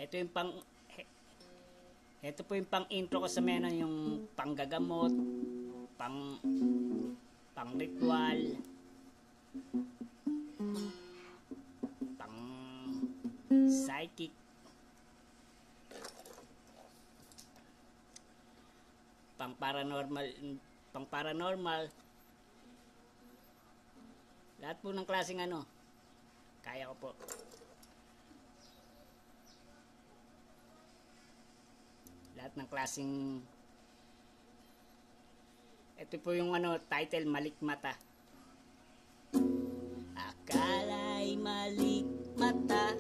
Ito yung ito po yung pang intro ko sa mena, yung panggagamot, pang ritual, pang psychic, pang paranormal, lahat po ng klaseng ano, kaya ko po. Lahat ng klaseng, ito po yung ano, title, Malikmata. Akala'y malikmata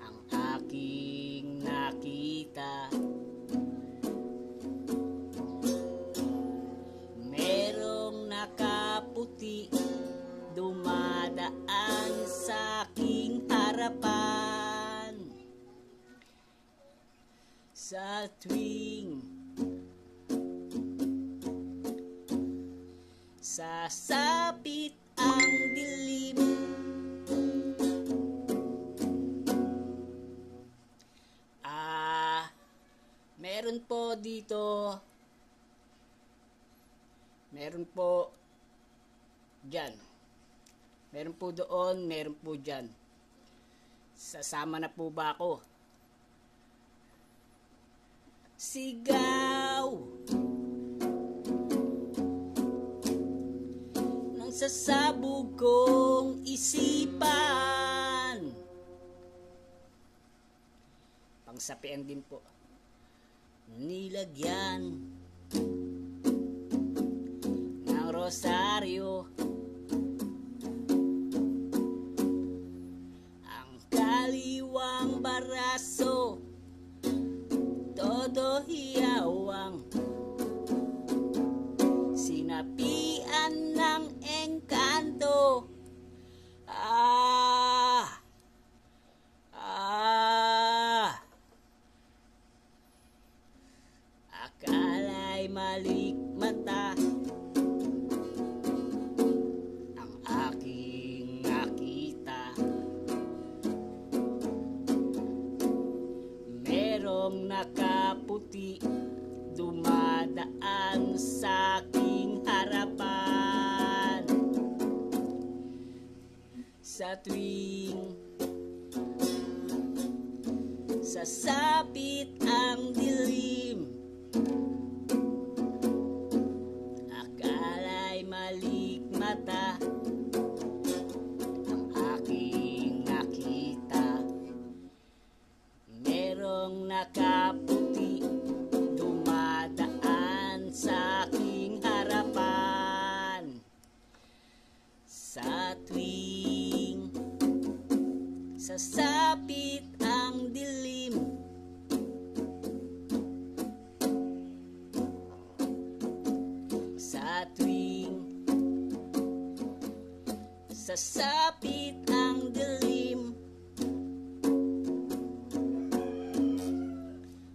ang aking nakita, merong nakaputi dumadaan sa aking harapan. Sa tuwing sasapit ang dilim, meron po dito, meron po dyan, meron po doon, meron po dyan. Sasama na po ba ako? Sigaw ng sasabog kong isipan, pangsapian din po, nilagyan ng rosaryo ang kaliwang baraso, todo hiyawang sinapian ng engkanto. Akala'y malikmata ang aking nakita, merong nakaputi dumadaan sa aking harapan. Sa tuwing sasapit ang dilim, akala'y malikmata ang aking nakita, merong nakaputi dumadaan sa aking harapan. Sa tuwing sasapit ang dilim, sa tuwing sasapit ang dilim,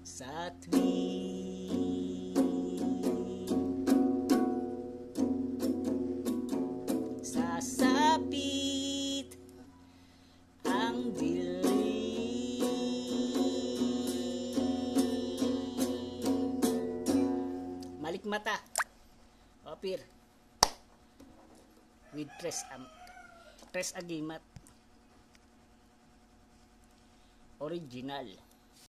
sa tuwing sasapit ang dilim. Malikmata, Opir, with Tres Agimat, original.